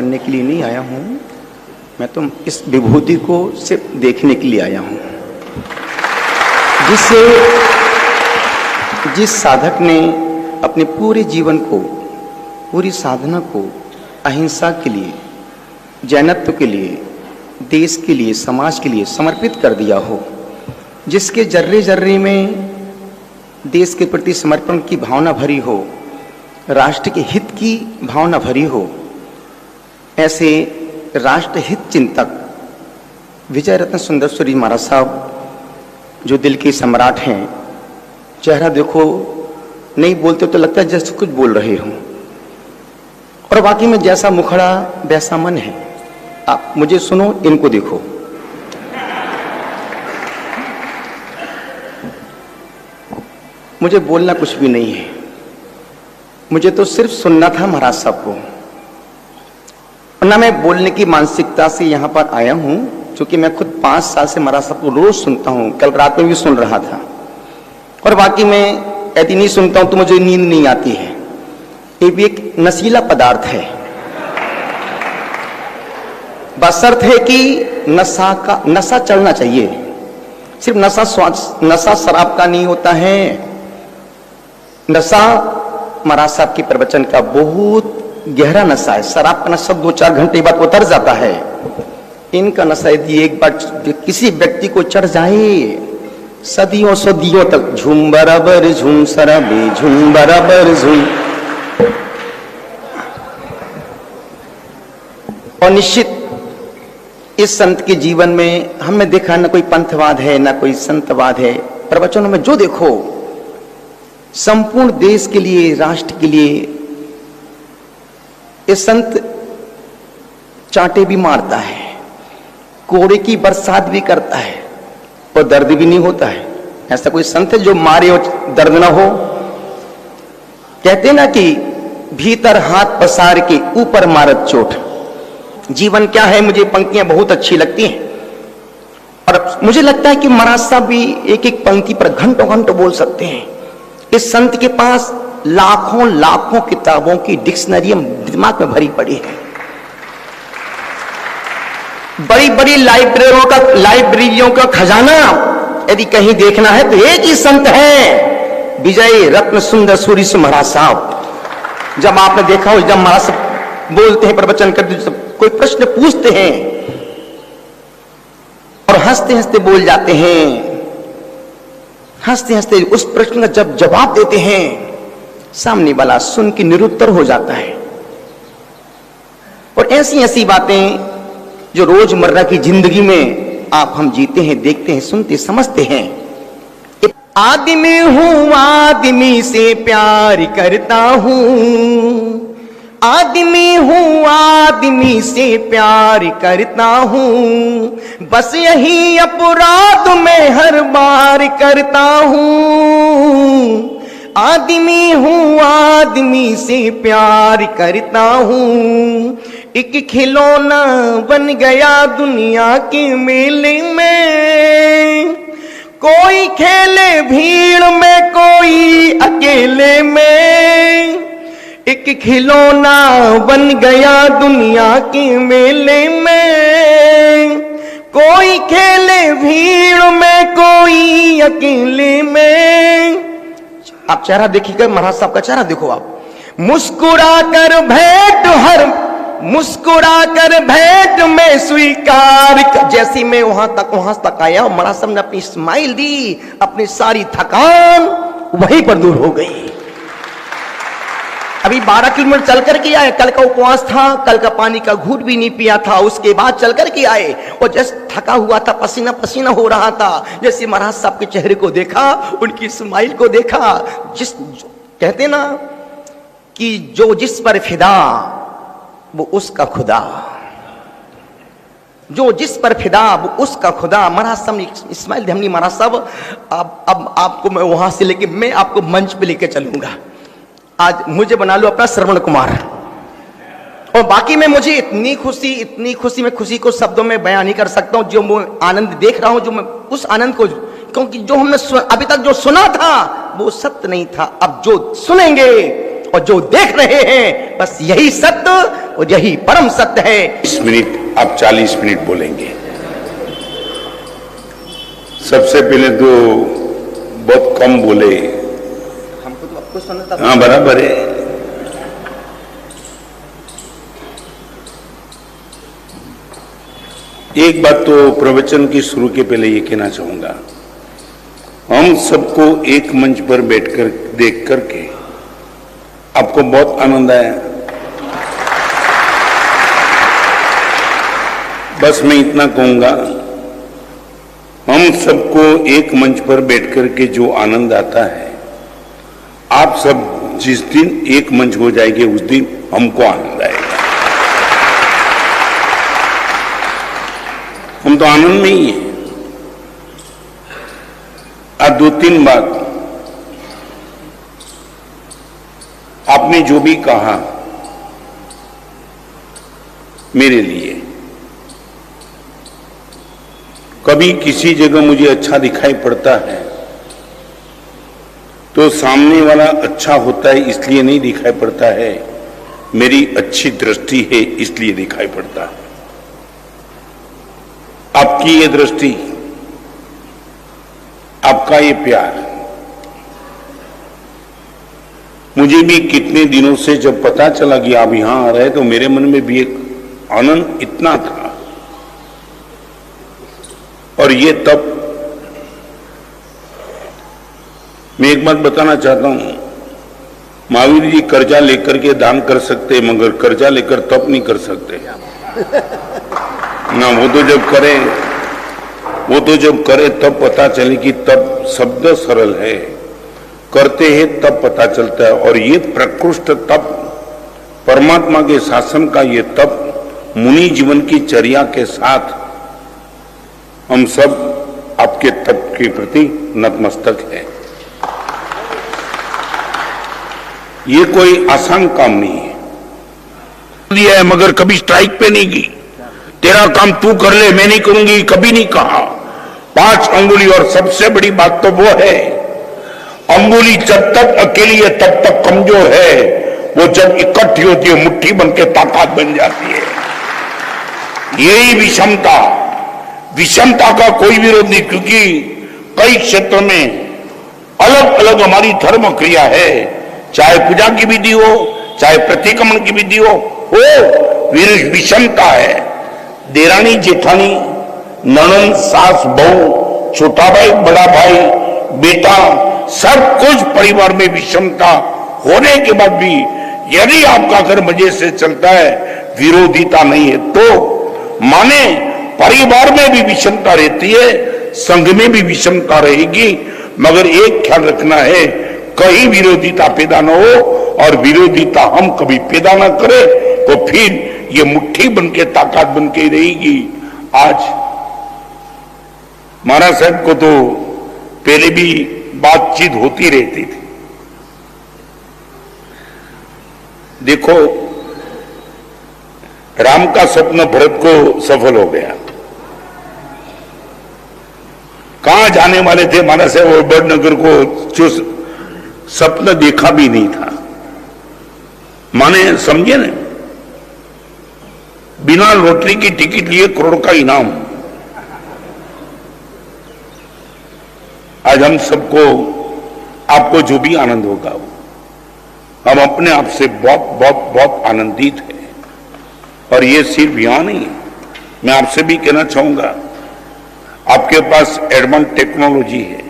करने के लिए नहीं आया हूँ, मैं तो इस विभूति को सिर्फ देखने के लिए आया हूँ, जिस साधक ने अपने पूरे जीवन को, पूरी साधना को अहिंसा के लिए, जैनत्व के लिए, देश के लिए, समाज के लिए समर्पित कर दिया हो, जिसके जर्रे जर्रे में देश के प्रति समर्पण की भावना भरी हो, राष्ट्र के हित की भावना भरी हो, ऐसे राष्ट्र हित चिंतक विजय रत्न सुंदर सूरी महाराज साहब जो दिल के सम्राट हैं, चेहरा देखो, नहीं बोलते तो लगता है जैसे कुछ बोल रहे हो, और वाकई में जैसा मुखड़ा वैसा मन है। आप मुझे सुनो, इनको देखो। मुझे बोलना कुछ भी नहीं है, मुझे तो सिर्फ सुनना था महाराज साहब को, ना मैं बोलने की मानसिकता से यहां पर आया हूं, क्योंकि मैं खुद 5 साल से महाराज साहब को रोज सुनता हूं, कल रात में भी सुन रहा था, और बाकी मैं यदि नहीं सुनता हूं तो मुझे नींद नहीं आती है। ये भी एक नशीला पदार्थ है, बशर्त है कि नशा चढ़ना चाहिए। सिर्फ नशा शराब का नहीं होता है, नशा महाराज साहब के प्रवचन का बहुत गहरा नशा है। शराब का नशा 2-4 घंटे बाद उतर जाता है, इनका नशा यदि एक बार किसी व्यक्ति को चढ़ जाए, सदियों सदियों तक झूम बराबर झूम शराबे झूम बराबर झूम। और निश्चित इस संत के जीवन में हमने देखा न कोई पंथवाद है, न कोई संतवाद है। प्रवचनों में जो देखो, संपूर्ण देश के लिए, राष्ट्र के लिए ये संत चांटे भी मारता है, कोड़े की बरसात भी करता है, और दर्द भी नहीं होता है। ऐसा कोई संत है जो मारे और दर्द ना हो? कहते ना कि भीतर हाथ पसार के ऊपर मारत चोट। जीवन क्या है, मुझे पंक्तियां बहुत अच्छी लगती हैं, और मुझे लगता है कि महाराज साहब भी एक एक पंक्ति पर घंटों घंटों बोल सकते हैं। इस संत के पास लाखों लाखों किताबों की डिक्शनरी दिमाग में भरी पड़ी है। बड़ी बड़ी लाइब्रेरियों का खजाना यदि कहीं देखना है तो एक ही संत है, विजय रत्न सुंदर सूरी महाराज साहब। जब आपने देखा हो, जब महाराज साहब बोलते हैं, प्रवचन करते, कोई प्रश्न पूछते हैं और हंसते हंसते बोल जाते हैं, हंसते हंसते उस प्रश्न का जब जवाब देते हैं, सामने वाला सुन के निरुत्तर हो जाता है। और ऐसी ऐसी बातें जो रोजमर्रा की जिंदगी में हम जीते हैं, देखते हैं, सुनते समझते हैं। आदमी हूं, आदमी से प्यार करता हूं, आदमी हूं, आदमी से प्यार करता हूं, बस यही अपराध मैं हर बार करता हूं। आदमी हूं, आदमी से प्यार करता हूं, एक खिलौना बन गया दुनिया के मेले में। कोई खेले भीड़ में, कोई अकेले में, एक खिलौना बन गया दुनिया के मेले में। कोई खेले भीड़ में, कोई अकेले में। आप चेहरा देखिएगा, महाराज साहब का चेहरा देखो आप। मुस्कुरा कर भेंट में स्वीकार, जैसी मैं वहां तक आया, महाराज साहब ने अपनी स्माइल दी, अपनी सारी थकान वहीं पर दूर हो गई। अभी 12 किलोमीटर चल करके आए, कल का उपवास था, कल का पानी का घूंट भी नहीं पिया था, उसके बाद चल करके आए, और जैसे थका हुआ था, पसीना पसीना हो रहा था, जैसे महाराज साहब के चेहरे को देखा, उनकी स्माइल को देखा, कहते ना कि जो जिस पर फिदा वो उसका खुदा, जो जिस पर फिदा वो उसका खुदा। महाराज साहब ने इस्माइल हमने, महाराज साहब अब आपको मैं वहां से लेके मैं आपको मंच पे लेके चलूंगा, आज मुझे बना लो अपना श्रवण कुमार। और बाकी में मुझे इतनी खुशी, मैं खुशी को शब्दों में बयान नहीं कर सकता हूं। जो मैं आनंद देख रहा हूं, जो मैं उस आनंद को, क्योंकि जो हमने अभी तक जो सुना था वो सत्य नहीं था, अब जो सुनेंगे और जो देख रहे हैं बस यही सत्य और यही परम सत्य है। 20 मिनट आप 40 मिनट बोलेंगे। सबसे पहले तो बहुत कम बोले, हमको तो आपको सुनना था। हाँ बराबर है। एक बात तो प्रवचन की शुरू के पहले ये कहना चाहूंगा, हम सबको एक मंच पर बैठकर देख करके आपको बहुत आनंद आया। बस मैं इतना कहूंगा, हम सबको एक मंच पर बैठकर के जो आनंद आता है, आप सब जिस दिन एक मंच हो जाएंगे उस दिन हमको आनंद आएगा। हम तो आनंद में ही हैं। आज 2-3 बात आपने जो भी कहा मेरे लिए, कभी किसी जगह मुझे अच्छा दिखाई पड़ता है तो सामने वाला अच्छा होता है इसलिए नहीं दिखाई पड़ता है, मेरी अच्छी दृष्टि है इसलिए दिखाई पड़ता है। आपकी ये दृष्टि, आपका ये प्यार, मुझे भी कितने दिनों से जब पता चला कि आप यहां आ रहे तो मेरे मन में भी एक आनंद इतना था। और ये तब मैं एक बात बताना चाहता हूं, महावीर जी कर्जा लेकर के दान कर सकते मगर कर्जा लेकर तप नहीं कर सकते ना। वो तो जब करे तब पता चले कि तब शब्द सरल है, करते हैं तब पता चलता है। और ये प्रकृष्ट तप, परमात्मा के शासन का ये तप, मुनि जीवन की चर्या के साथ हम सब आपके तप के प्रति नतमस्तक है। ये कोई आसान काम नहीं है। दिया है मगर कभी स्ट्राइक पे नहीं की, तेरा काम तू कर ले मैं नहीं करूंगी, कभी नहीं कहा। 5 अंगुली, और सबसे बड़ी बात तो वो है, अंगुली जब तक अकेली है तब तक कमजोर है, वो जब इकट्ठी होती है मुट्ठी बन के ताकत बन जाती है। यही विषमता का कोई विरोध नहीं, क्योंकि कई क्षेत्र में अलग अलग हमारी धर्म क्रिया है, चाहे पूजा की विधि हो चाहे प्रतिक्रमण की विधि हो, विषमता है। देरानी जेठानी, ननद, सास, बहू, छोटा भाई, बड़ा भाई, बेटा, सब कुछ परिवार में विषमता होने के बाद भी यदि आपका घर मजे से चलता है, विरोधिता नहीं है, तो माने परिवार में भी विषमता रहती है, संघ में भी विषमता रहेगी, मगर एक ख्याल रखना है, कहीं विरोधिता पैदा न हो, और विरोधिता हम कभी पैदा न करें तो फिर ये मुट्ठी बन के ताकत बन के रहेगी। आज महाराज साहब को तो पहले भी बातचीत होती रहती थी। देखो, राम का स्वप्न भरत को सफल हो गया। कहां जाने वाले थे महाराज साहब, और बड़नगर को जो सपना देखा भी नहीं था, माने समझे ना, बिना लॉटरी की टिकट लिए करोड़ का इनाम। आज हम सबको, आपको जो भी आनंद होगा, हम अपने आप से बहुत बहुत बहुत आनंदित हैं। और ये सिर्फ यहां नहीं है, मैं आपसे भी कहना चाहूंगा, आपके पास एडवांस टेक्नोलॉजी है,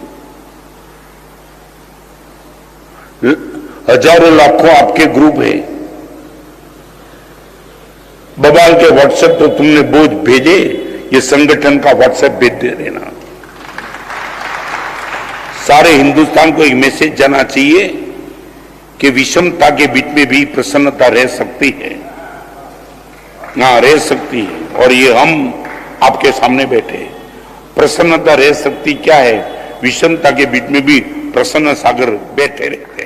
हजारों लाखों आपके ग्रुप है, बवाल के व्हाट्सएप तो तुमने बोझ भेजे, ये संगठन का व्हाट्सएप भेज दे देना। सारे हिंदुस्तान को एक मैसेज जाना चाहिए कि विषमता के बीच में भी प्रसन्नता रह सकती है, ना रह सकती है। और ये हम आपके सामने बैठे, प्रसन्नता रह सकती क्या है, विषमता के बीच में भी प्रसन्न सागर बैठे रहते हैं।